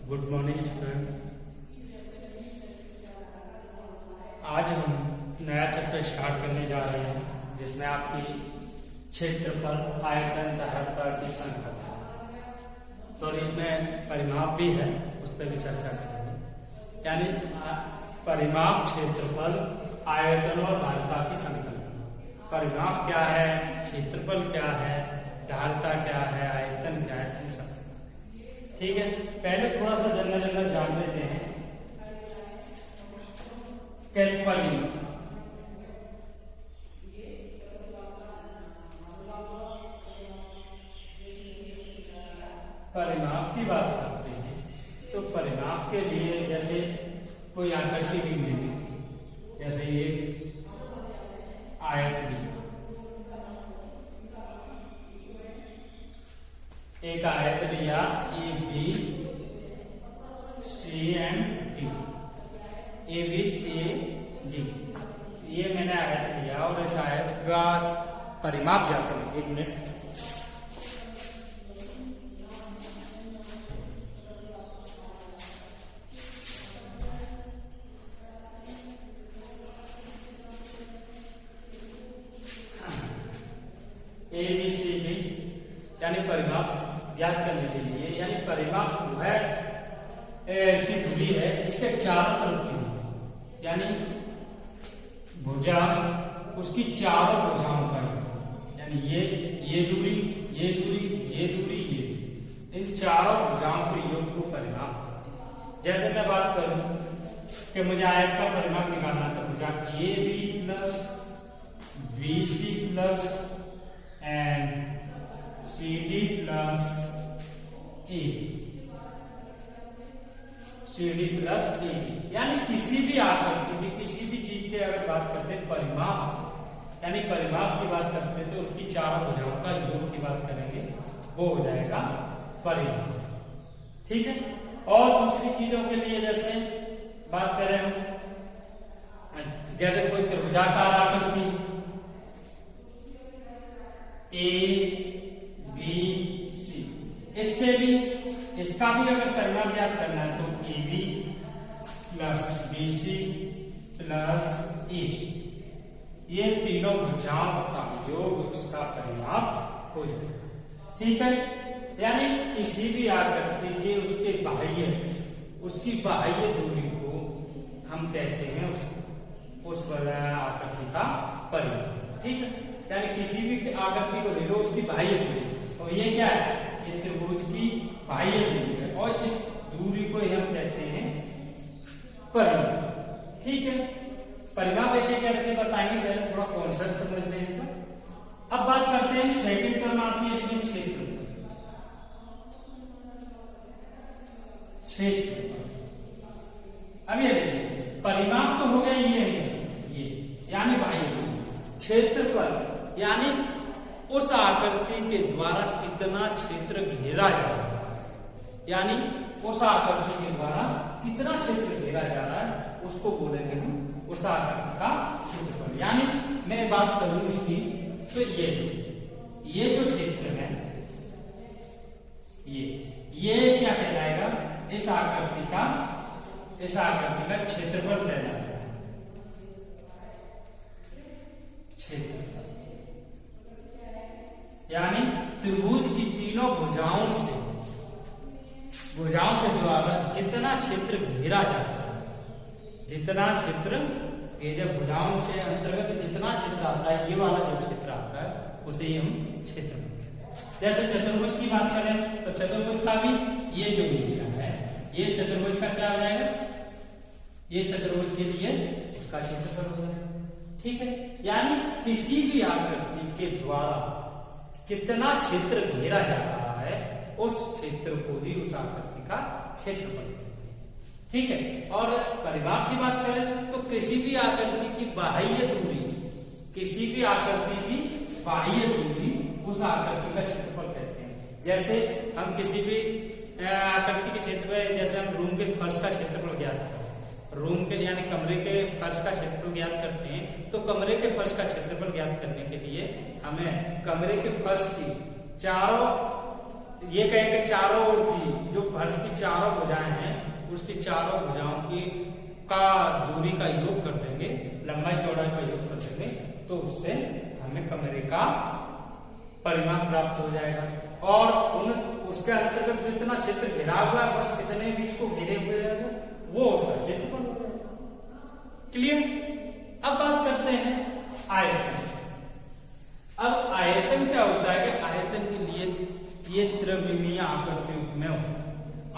Good morning student. आज हम नया चैप्टर स्टार्ट करने जा रहे हैं जिसमें आपकी क्षेत्रफल, आयतन, धारिता की संकल्पना तो इसमें परिमाप भी है, उस पर भी चर्चा करेंगे। यानी परिमाप, क्षेत्रफल, आयतन और धारिता की संकल्पना। परिमाप क्या है, क्षेत्रफल क्या है, धारिता क्या है, आयतन क्या है, इन सब। ठीक है, पहले थोड़ा सा जनरल जान लेते हैं। परिमाप की बात करते हैं तो परिमाप के लिए जैसे कोई आकृति भी लेंगे, जैसे ये आयत भी, एक आयत लिया A B C and D, A B C D, ये मैंने आयत लिया और इस आयत का परिमाप जाते हैं। एक minute, A B C D यानी परिमाप ज्ञात करने के लिए, यानी परिमाप जो है इसकी दूरी है, इसके चारों तरफ की दूरी, यानी भुजा उसकी चारों भुजाओं का यानी ये दूरी, ये दूरी, ये दूरी, ये, इन चारों भुजाओं के योग को परिमाप। जैसे मैं बात करूं कि मुझे आयत का परिमाप निकालना तो भुजा A B plus B C plus and C D plus A, C D plus A, यानी किसी भी आकृति की, किसी भी चीज की अगर बात करते हैं परिमाप, यानी परिमाप की बात करते हैं तो उसकी चारों भुजाओं का योग की बात करेंगे, वो हो जाएगा परिमाप। ठीक है, और दूसरी चीजों के लिए जैसे बात करें हम, जैसे कोई त्रिभुजाकार आकृति ए बी सी, इसके भी, इसका भी अगर परिमाप ज्ञात करना है तो A B plus B C plus E C, ये तीनों भुजाओं का योग इसका परिमाप हो जाएगा। ठीक है, यानी किसी भी आकृति के उसकी बाह्य दूरी को हम कहते हैं उस आकृति का परिमाप। ठीक है, यानी किसी भी आकृति को ले लो, उसकी बाह्य दूरी, और ये क्या है, ये त्रिभुज की बाह्य दूरी है और इस दूरी को हम कहते हैं परिमाप। ठीक है, परिमाप एक एक करके बताएंगे, पहले थोड़ा कॉन्सेप्ट समझ लें। अब बात करते हैं सेकंड टर्म आती है इसमें क्षेत्र। अब ये देखिए, परिमाप तो हो गया ये यानी बाह्य दूरी, क्षेत्रफल यानी उस आकृति के द्वारा कितना क्षेत्र घेरा जा रहा है, यानी उस आकृति के द्वारा कितना क्षेत्र घेरा जा रहा है उसको बोलेंगे हम उस आकृति का क्षेत्रफल। यानी मैं बात करूं इसकी तो ये जो क्षेत्र है ये क्या कहलाएगा, इस आकृति का क्षेत्रफल कहलाएगा। क्षेत्रफल यानी त्रिभुज की तीनों भुजाओं के द्वारा जितना क्षेत्र घेरा जाता है, जितना क्षेत्र, ये जब भुजाओं के अंतर्गत जितना क्षेत्र आता है, ये वाला जो क्षेत्र आता है उसे ही हम क्षेत्रफल कहते हैं। जैसे चतुर्भुज की बात करें तो चतुर्भुज का भी ये जो एरिया है, ये चतुर्भुज का क्या हो जाएगा, ये चतुर्भुज के लिए उसका क्षेत्रफल हो जाएगा। ठीक है, यानी किसी भी आकृति के द्वारा कितना क्षेत्र घेरा जा रहा है उस क्षेत्र को ही उस आकृति का क्षेत्रफल कहते हैं। ठीक है, और परिमाप की बात करें तो किसी भी आकृति की बाह्य दूरी, किसी भी आकृति की बाह्य दूरी उस आकृति का क्षेत्रफल कहते हैं। जैसे हम किसी भी आकृति के क्षेत्र में, जैसे हम रूम के फर्श का क्षेत्रफल ज्ञात करते हैं, रूम के यानी कमरे के फर्श का क्षेत्रफल ज्ञात करते हैं, तो कमरे के फर्श का क्षेत्रफल ज्ञात करने के लिए हमें कमरे के फर्श की चारों ये कहेंगे चारों ओर की जो फर्श की चारों भुजाएं हैं उसकी चारों भुजाओं की का दूरी का योग कर देंगे, लंबाई चौड़ाई का योग कर देंगे, तो उससे हमें कमरे का परिमाप प्राप्त हो जाएगा। और उसके अंतर्गत जितना क्षेत्र घिरा हुआ है बस कितने बीच को घेरे हुए है वो उसका क्षेत्रफल हो जाएगा। क्लियर? अब बात करते हैं आयतन। अब आयतन क्या होता है कि आयतन के लिए ये त्रिविमीय आकृति में होता है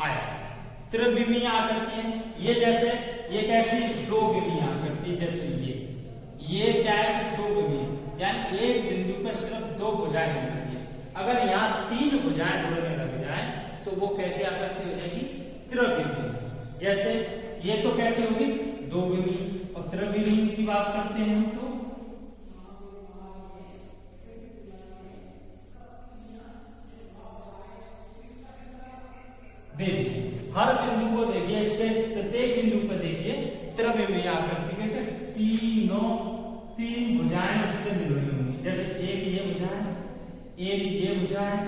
आयतन। त्रिविमीय आकृति है ये, जैसे ये कैसी दो विमीय आकृति, जैसे ये क्या है दो विमीय, यानी एक बिंदु पर सिर्फ दो भुजाएं मिलती है। अगर यहाँ तीन भुजाएं जुड़ने लग जाए तो वो कैसी आकृति हो जाएगी? त्रिविमीय। जैसे ये तो कैसे होगी? दो विमीय। और त्रिविमीय की बात करते हैं तो देखिए हर बिंदु को देखिए, इसके प्रत्येक बिंदु पर देखिए त्रिविमीय आकृति के तीन भुजाएं इससे जुड़ी होंगी। जैसे एक ये भुजाएं, एक ये भुजाएं,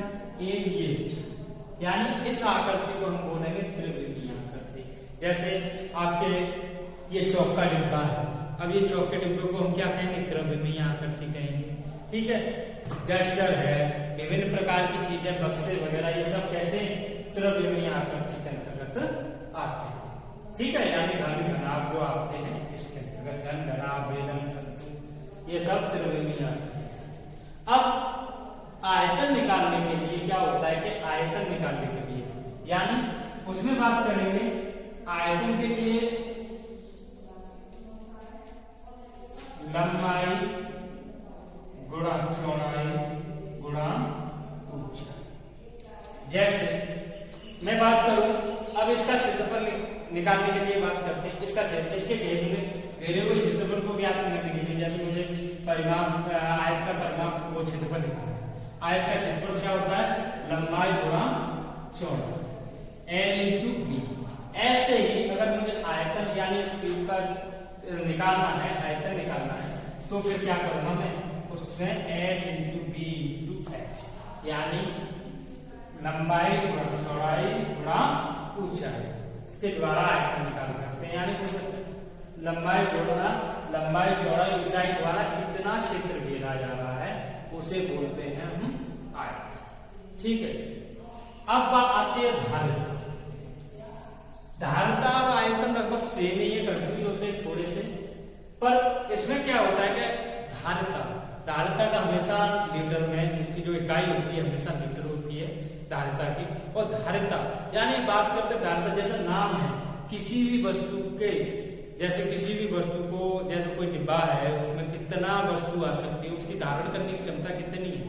एक ये भुजाएं, यानी इस आकृति को हम बोलेंगे त्रिविमीय आकृति। जैसे आपके ये चौक का डिब्बा है, अब ये चौक के डिब्बे को हम क्या कहेंगे? त्रिविमीय आकृति कहेंगे। ठीक है, डस्टर है, विभिन्न प्रकार की चीजें, बक्से वगैरह, ये सब कैसे त्रिविमीय आकृति के अंतर्गत आते हैं। ठीक है, यानी घन घनाभ जो आते हैं इसके अंतर्गत घन घनाभ बेलन संतु ये सब त्रिविमीय आकृति है। अब आयतन निकालने के लिए क्या होता है कि आयतन निकालने के लिए यानी उसमें बात करेंगे आयतन के लिए लंबाई गुणा चौड़ाई गुणा ऊंचाई। जैसे मैं बात करूं, अब इसका क्षेत्रफल निकालने के लिए बात करते हैं। इसके घेरे हुए क्षेत्रफल को ज्ञात करने के लिए, जैसे मुझे परिमाप आयत का परिमाप वो क्षेत्रफल निकालना है। आयत का क्षेत्रफल क्या होता है? लंबाई गुणा चौड़ाई n इंटू बी। ऐसे ही अगर मुझे आयतन यानी उस ट्यूब का निकालना है, आयतन निकालना है, तो फिर क्या करूंगा मैं? उसमें n into B into H, यानी लंबाई गुणा चौड़ाई गुणा ऊंचाई के द्वारा आयतन निकाल सकते हैं। यानी उस लंबाई गुणा लंबाई चौड़ाई ऊंचाई द्वारा कितना क्षेत्र घेरा जा रहा है उसे बोलते हैं हम आयतन। ठीक है, अब बात आती है धारिता। धारिता और आयतन लगभग सेम ही है, कंफ्यूज होते हैं थोड़े से, पर इसमें क्या होता है कि धारिता का हमेशा लीटर में, इसकी जो इकाई होती है हमेशा लीटर होती है धारिता की। और धारिता यानी बात करते धारिता, जैसा नाम है किसी भी वस्तु के, जैसे किसी भी वस्तु को, जैसे कोई डिब्बा है उसमें कितना वस्तु आ सकती है, उसकी धारण करने की क्षमता कितनी है,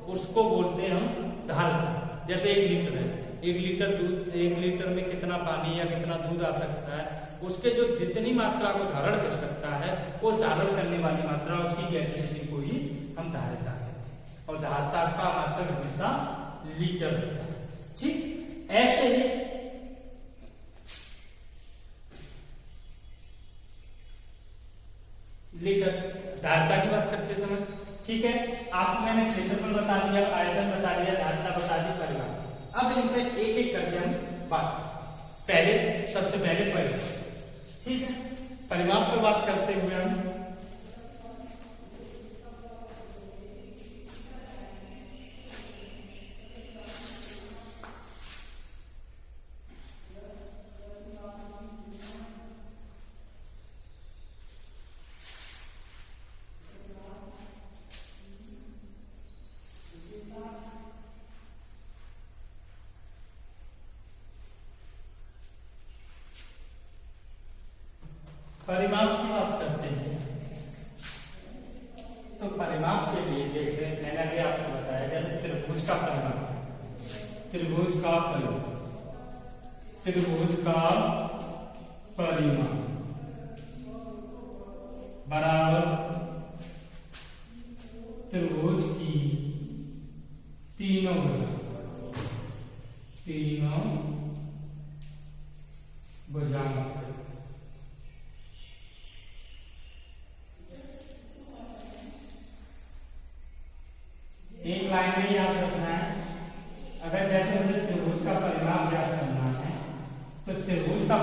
उसको बोलते हैं हम धारिता। जैसे 1 लीटर है, 1 लीटर दूध, 1 लीटर में कितना पानी या कितना दूध आ सकता है, उसके जो जितनी मात्रा को धारण कर सकता है उस धारण करने वाली मात्रा, उसकी कैपेसिटी को ही हम धारिता कहते हैं। और धारिता का मात्रक हमेशा लीटर होता है। ठीक, ऐसे ही लीटर धारिता की बात करते समय, ठीक है, आपको मैंने क्षेत्रफल बता दिया, आयतन बता दिया, धारिता बता दी, परिमाप। अब इन पे एक एक करके हम बात, सबसे पहले परिमाप। ठीक है, परिमाप पर बात करते हुए हम परिमाप की बात करते हैं। तो परिमाप के लिए जैसे मैंने अभी आपको बताया, जैसे त्रिभुज का परिमाप, त्रिभुज का परिमाप बराबर त्रिभुज की तीनों भुजाओं एक लाइन में याद रखना है। अगर जैसे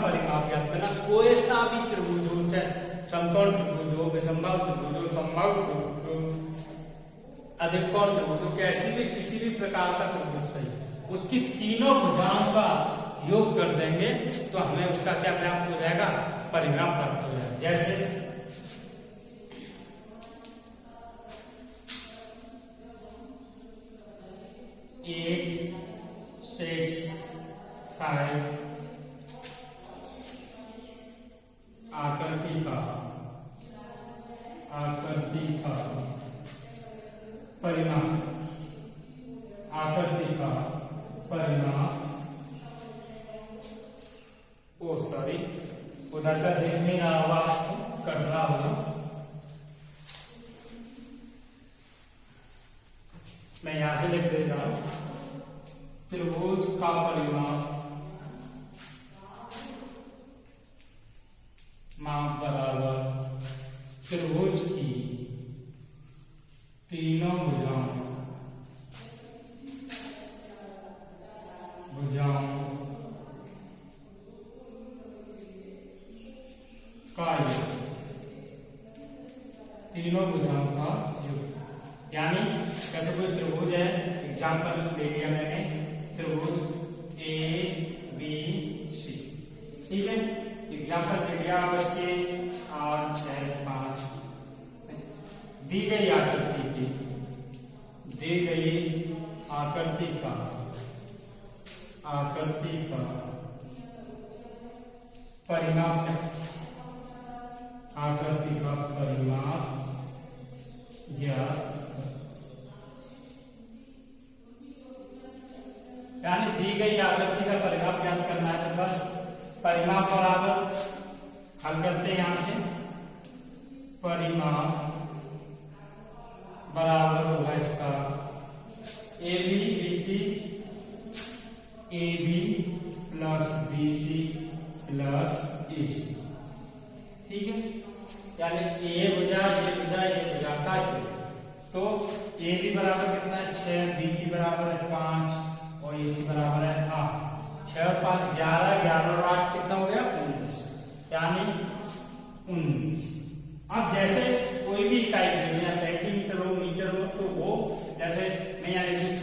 परिमाप ज्ञात करना। कोई सा भी त्रिभुज हो, चाहे समकोण त्रिभुज हो, विषमबाहु त्रिभुज हो, समबाहु त्रिभुज हो, अधिकोण त्रिभुज हो, कैसी भी किसी भी प्रकार का त्रिभुज सही, उसकी तीनों भुजाओं का योग कर देंगे तो हमें उसका क्या प्राप्त हो जाएगा, परिमाप प्राप्त हो जाएगा। जैसे 8, 6, 5 आकृति का परिमाप, आकृति का परिमाप, ओ सॉरी उधर का देख नहीं रहा होगा, कर रहा होगा, मैं यहां से लिख दे रहा हूं। त्रिभुज का परिमाप माप बराबर त्रिभुज की तीनों भुजाओं का योग, तीनों भुजाओं का योग। यानी जैसे कोई त्रिभुज है, एग्जाम्पल ले लिया मैंने, त्रिभुज ABC, ठीक है, एग्जाम्पल ले लिया उसके 8, 6, 5 दी गई आकृति का परिमाप है, आकृति का परिमाप यानी दी गई आकृति का परिमाप ज्ञात करना है। तो बस परिमाप बराबर हल करते हैं, यहां से परिमाप बराबर होगा इसका AB plus BC plus AC, ठीक है, यानी ये भुजा का योग। तो AB बराबर कितना है 6, BC बराबर है 5 और AC बराबर है 8। 6 और 5 11, 11 और 8 कितना हो गया 19, यानी 19। अब जैसे कोई भी इकाई लेना, सेंटीमीटर हो, मीटर हो, तो वो जैसे मैं यहाँ लिखूं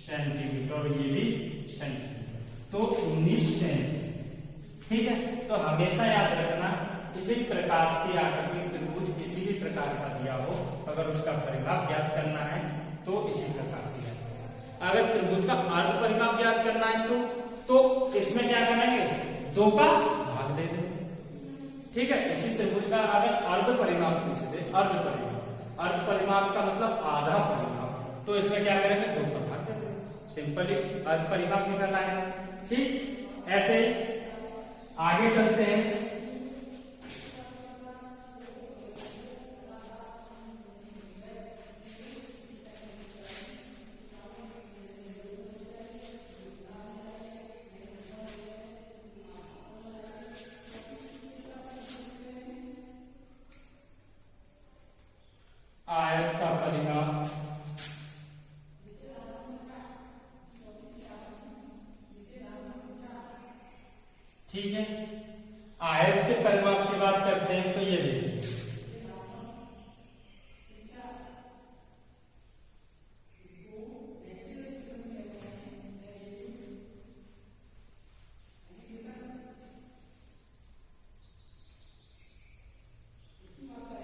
सेंटीमीटर और ये भी सेंटीमीटर, तो 19 सेंटीमीटर, ठीक है। तो हमेशा याद रखना, किसी प्रकार की आकृति त्रिभुज किसी भी प्रकार का दिया हो, अगर उसका परिमाप ज्ञात करना है तो इसी प्रकार से ज्ञात करें। अगर त्रिभुज का अर्ध परिमाप ज्ञात करना है तो इसमें क्या करेंगे, 2 का भाग दे दें, ठीक है। इसी त्रिभुज का अगर अर्ध परिमाप पूछे थे, अर्ध परिमाप का मतलब आधा परिमाप, तो इसमें क्या करेंगे 2 का भाग दे दें, सिंपली अर्ध परिमाप निकलना है, ठीक। ऐसे आगे चलते हैं। आयत का परिमाप, ठीक है। आयत के परिमाप की बात करते हैं तो ये देखिए,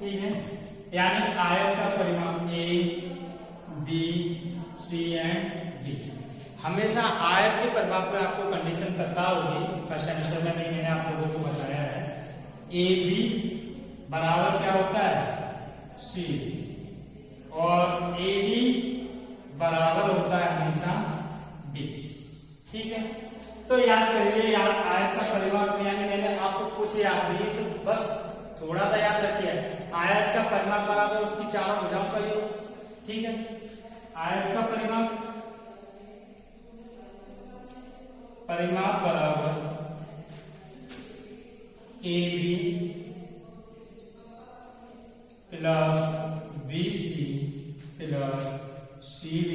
ठीक है, यानी आयत का परिमाप A, B, C and D। हमेशा आयत के परिमाप में आपको कंडीशन पता होगी, फर्स्ट सेमेस्टर में मैंने आप लोगों को बताया है। AB बराबर क्या होता है C और AD बराबर होता है हमेशा BC, ठीक है। तो याद करिए, यार आयत का परिमाप यानी मैंने आपको कुछ याद नहीं, तो बस थोड़ा सा याद रखिए, आयत का परिमाप बराबर उसकी चारों भुजाओं का योग, ठीक है। आयत का परिमाप बराबर AB plus BC plus CD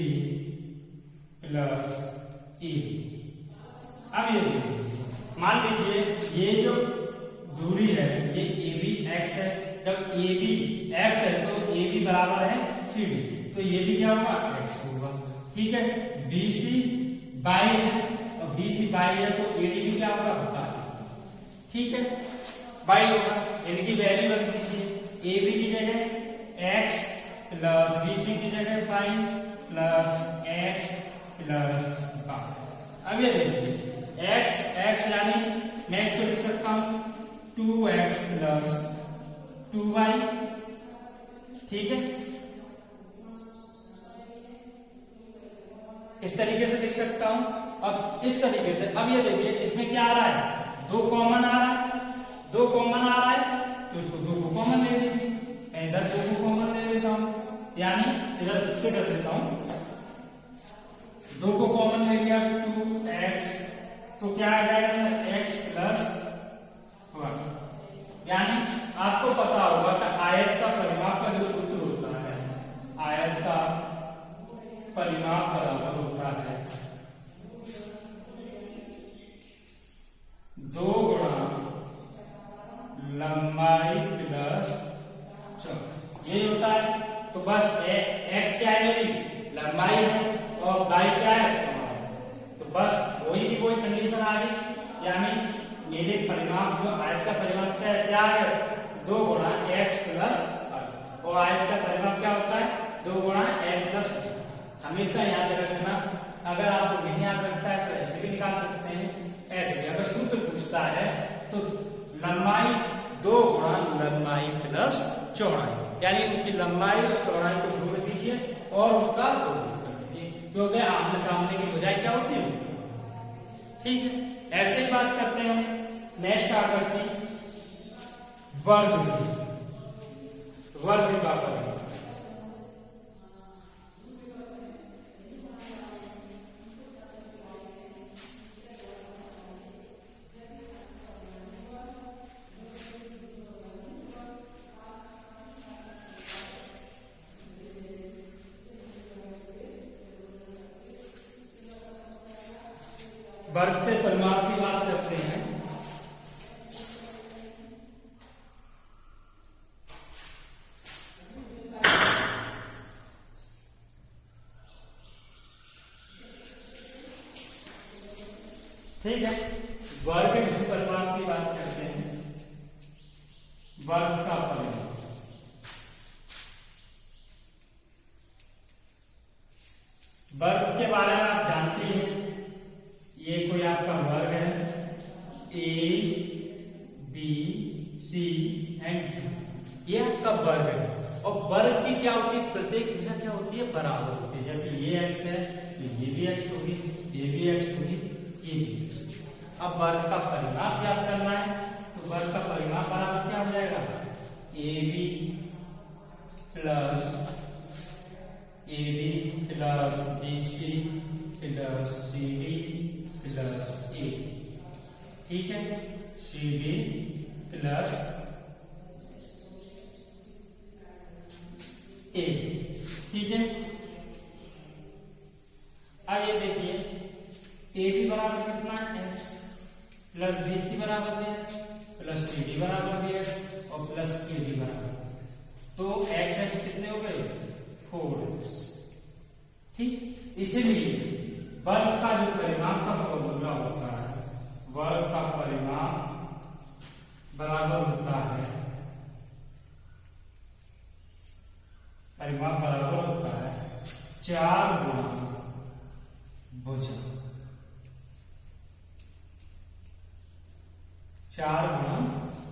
plus ED। अब ये मान लीजिए ये जो दूरी है ये ए बी एक्स है, जब ए बी एक्स है तो ए बी बराबर है सी डी, तो ये भी क्या होगा एक्स होगा। ठीक है, बी सी बाई है और बी सी बाई है तो ए डी भी क्या होगा बाई। ठीक है, बाई होगा, इनकी वैल्यू रख दीजिए, ए बी की जगह एक्स प्लस बी सी की जगह by plus x plus by. अब ये देखिए एक्स एक्स यानी मैं इसको लिख सकता हूं 2x प्लस 2y। ठीक है, इस तरीके से लिख सकता हूं। अब इस तरीके से अब ये देखिए इसमें क्या आ रहा है, 2 कॉमन आ रहा है, 2 कॉमन आ रहा है तो इसको 2 को कॉमन ले लीजिए, इधर 2 को कॉमन ले लेता हूं, यानी इधर से कर देता हूं, 2 को कॉमन ले लिया 2x तो क्या आ जाएगा x प्लस 1। यानी आपको पता होगा कि आयत का परिमाप का जो सूत्र होता है, आयत का परिमाप बराबर होता है 2 गुणा लंबाई प्लस चौड़ाई, यही होता है। तो बस एक्स क्या है मेरी लंबाई है और बाई क्या है चौड़ाई है, तो बस कोई भी कोई कंडीशन आ गई, यानी मेरे परिमाप जो आयत का परिमाप क्या है 2 गुणा एक्स प्लस वाई, और आयत का परिमाप क्या होता है 2 गुणा एक्स प्लस वाई। हमेशा याद रखना, अगर आपको नहीं याद रखता है तो ऐसे भी निकाल सकते हैं, ऐसे भी। अगर सूत्र पूछता है तो लंबाई 2 गुणा लंबाई प्लस चौड़ाई, यानी उसकी लंबाई और चौड़ाई को जोड़ दीजिए और उसका 2 कर दीजिए, क्योंकि आमने सामने की बजाय क्या होती है। ठीक है, ऐसे ही बात करते हैं हम नेक्स्ट आकृति वर्ग का परिमाप। वर्ग के परिमाप की बात करते हैं। ठीक है, वर्ग के परिमाप की बात करते हैं। वर्ग का परिमाप, वर्ग के बारे में आप जानते हैं, ये कोई आपका वर्ग है A B C and D, ये आपका वर्ग है। और वर्ग की क्या होती है, प्रत्येक भुजा क्या होती है बराबर होती है। जैसे ये एक्स है तो ये भी एक्स होगी, ये भी एक्स होगी, ये भी एक्स होगी। अब वर्ग का परिमाप याद करना है, तो वर्ग का परिमाप बराबर क्या हो जाएगा A B plus B C plus C D plus A. ठीक है, सी डी प्लस ए। ठीक है, अब ये देखिए ए बी बराबर कितना एक्स प्लस बी सी बराबर भी एक्स प्लस सी डी बराबर भी एक्स और प्लस ए बी बराबर, तो एक्स एक्स कितने हो गए 4x। ठीक, इसीलिए वर्ग का जो परिमाप का फॉर्मूला होता है, वर्ग का परिमाप बराबर होता है, परिमाप बराबर होता है 4 गुणा भुजा, 4 गुणा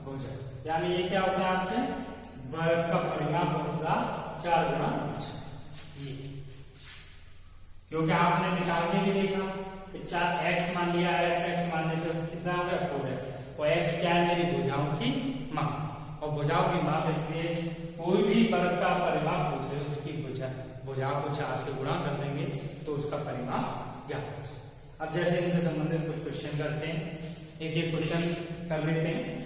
भुजा, यानी ये क्या होता है आपके वर्ग का परिमाप होगा 4 गुणा भुजा। क्योंकि आपने निकाल के भी देखा कि 4x मान लिया, x मानने से कितना हो गया 4x, और x क्या है मेरी भुजाओं की माप, और भुजाओं की माप इसलिए कोई भी वर्ग का परिमाप पूछे उसकी भुजाओं को 4 से गुणा कर देंगे तो उसका परिमाप ज्ञात हो। अब जैसे इनसे संबंधित कुछ क्वेश्चन करते हैं, एक एक क्वेश्चन कर लेते हैं।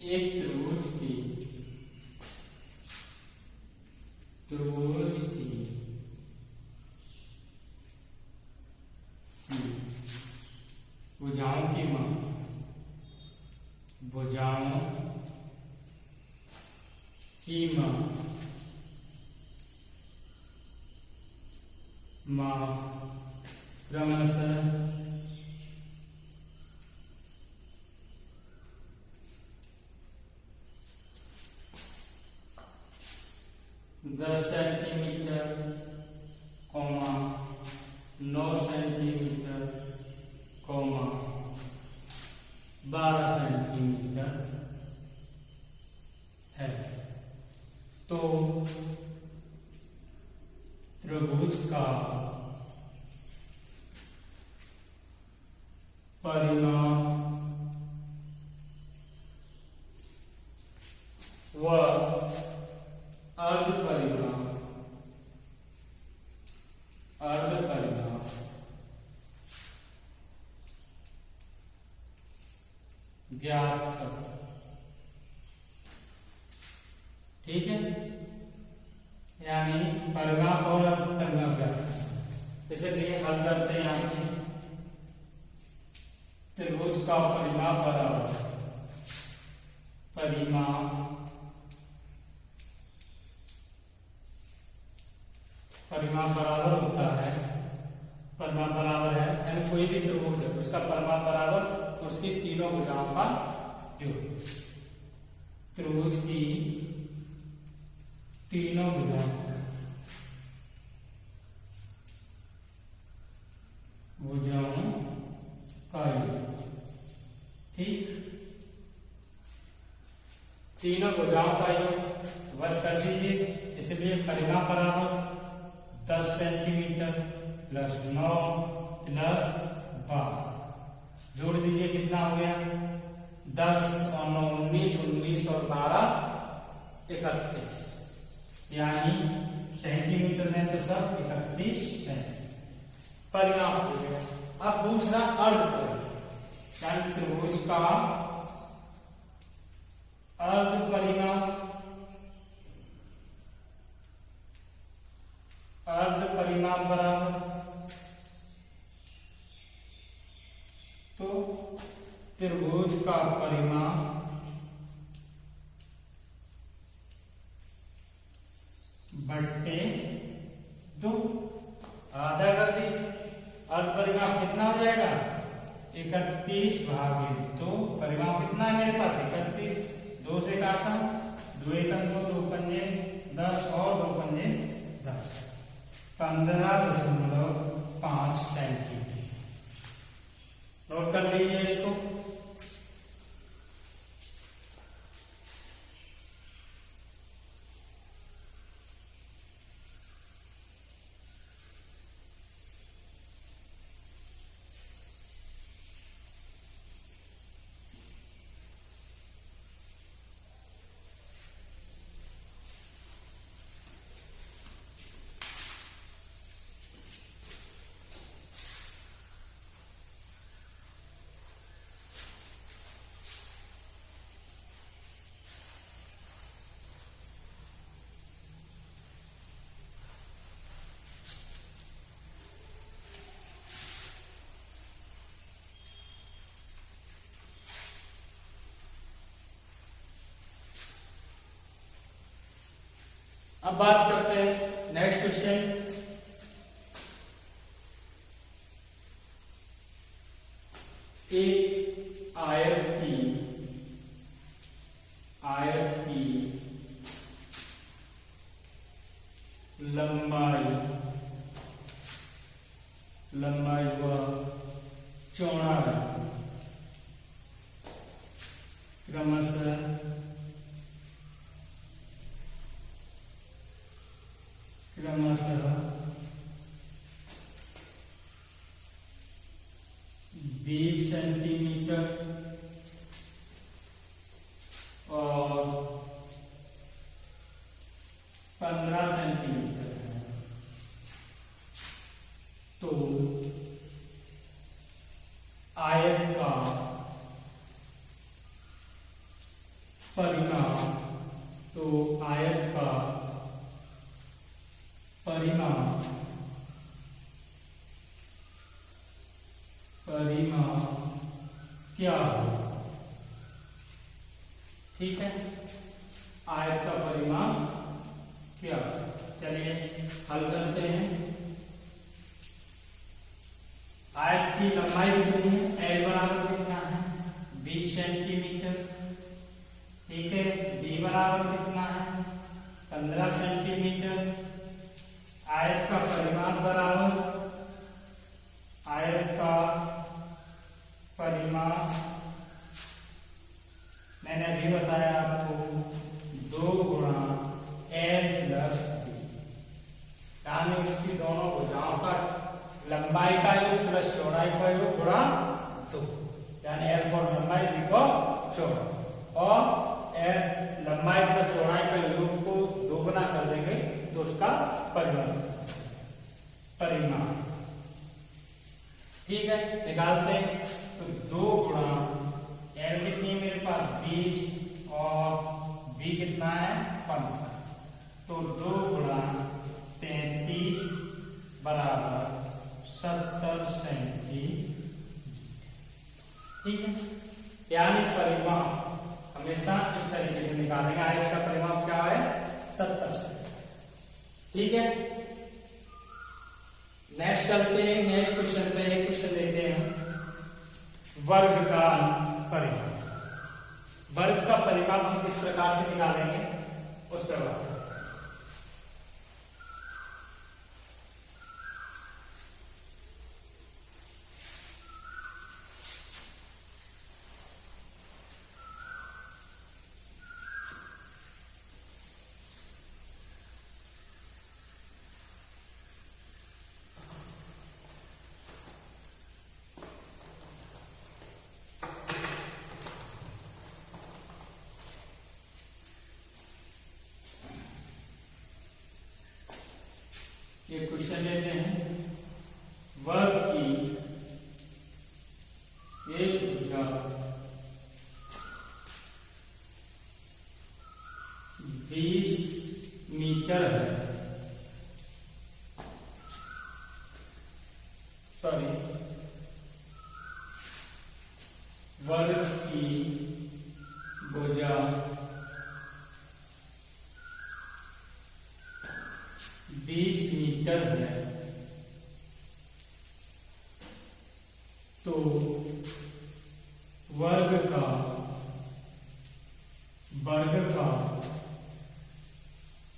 एक त्रिभुज की भुजाओं की क्रमशः 10 सेंटीमीटर, 9 सेंटीमीटर, 12 सेंटीमीटर है। तो त्रिभुज का परिमाप व अर्ध परिमाप ज्ञात करो। ठीक है, यानी परिमाप और अर्ध परिमाप ज्ञात करो। इसलिए हल करते हैं यहाँ से। त्रिभुज का परिमाप बराबर होता है, परिमाप बराबर है, यानी कोई भी त्रिभुज है उसका परिमाप बराबर उसकी तीनों भुजाओं का योग। त्रिभुज की तीनों भुजाओं का योग। ठीक, तीनों भुजाओं का योग वश कर दीजिए। इसलिए परिमाप बराबर 10 सेंटीमीटर प्लस 9 प्लस 12 जोड़ दीजिए, कितना हो गया? 10 और 9 19, 19 और 12 31, यानी सेंटीमीटर में तो सब 31 है। परिमाप हो गया। अब दूसरा अर्ध परिमाप, यानी त्रिभुज का अर्ध परिमाप बराबर, तो त्रिभुज का परिमाप बट्टे 2, आधा कर दीजिए। अर्ध परिमाप कितना हो जाएगा? 31 भागे 2। परिमाप कितना है मेरे पास? 31। 2 से काटता हूं, 2 एकम 2, 2 पंजे 10 और 2 पंजे 10, 15.5 सेंटीमीटर। नोट कर लीजिए इसको। अब बात करते हैं नेक्स्ट क्वेश्चन। एक आयत की लंबाई व चौड़ाई क्रमशः 20 सेंटीमीटर और परिमाप, तो आयत का परिमाप क्या हो। ठीक है, आयत का परिमाप क्या। चलिए हल करते हैं। आयत की लंबाई कितनी है, L बराबर कितना है 20 सेंटीमीटर। ठीक है, D बराबर कितना है 15 सेंटीमीटर। आयत का परिमाप बराबर, आयत का परिमाप मैंने अभी बताया आपको 2 गुणा L प्लस B, यानी उसकी दोनों भुजाओं का लंबाई का योग प्लस चौड़ाई का योग गुणा 2, यानी L फॉर लंबाई, B फॉर चौड़ाई, और L लंबाई प्लस चौड़ाई का योग को 2 गुना कर देंगे तो उसका परिमाप। ठीक है, निकालते हैं। तो 2 गुणा L कितनी है मेरे पास 20 और B कितना है 15, तो 2 गुणा 33 बराबर 70 सेंटीमीटर। ठीक है, यानी परिमाप हमेशा इस तरीके से निकालेंगे। आयत का परिमाप क्या है 70 सेंटीमीटर। ठीक है, नेक्स्ट चलते हैं। नेक्स्ट क्वेश्चन पे एक क्वेश्चन लेते हैं, वर्ग का परिमाप। वर्ग का परिमाप हम किस प्रकार से निकालेंगे उस पर बात। ये क्वेश्चन लेते हैं, वर्ग की एक भुजा 20 मीटर है, सॉरी, वर्ग की भुजा 20 मीटर है, तो वर्ग का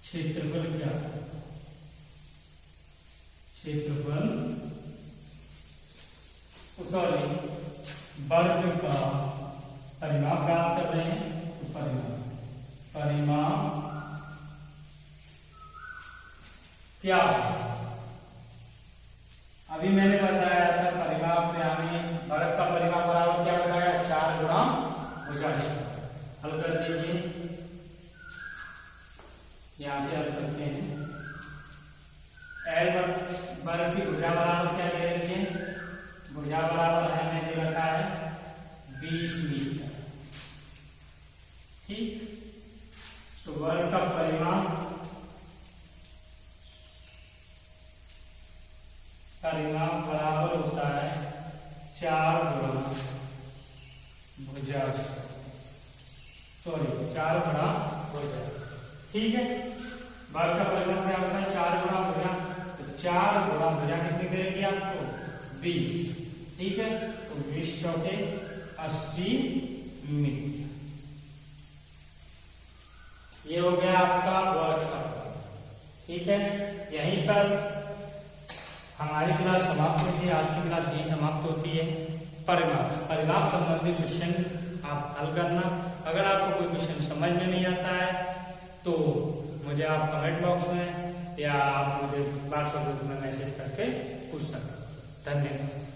क्षेत्रफल क्या है। क्षेत्रफल, सॉरी, वर्ग का परिमाप प्राप्त कर रहे हैं, तो परिमाप क्या। अभी मैंने बताया था परिमाप में हमें वर्ग का परिमाप बराबर क्या बताया 4 गुणा भुजा। हल कर दीजिए, यहां से हल करते हैं। L वर्ग की भुजा बराबर क्या ले रखी है, भुजा बराबर है मैंने रखा है 20 मीटर। ठीक, तो वर्ग का परिमाप बराबर होता है 4 गुणा भुजा, सॉरी 4 गुणा भुजा। ठीक है, वर्ग का परिमाप क्या होता है 4 गुणा भुजा, तो 4 गुणा भुजा कितनी देगी आपको 20। ठीक है, तो 20 चौके 80 मीटर। ये हो गया आपका वर्ग का। ठीक है, यहीं पर हमारी क्लास समाप्त होती है। आज की क्लास यही समाप्त होती है। परिमाप संबंधित क्वेश्चन आप हल करना। अगर आपको कोई क्वेश्चन समझ में नहीं आता है तो मुझे आप कमेंट बॉक्स में या आप मुझे व्हाट्सएप ग्रुप में मैसेज करके पूछ सकते हैं। धन्यवाद।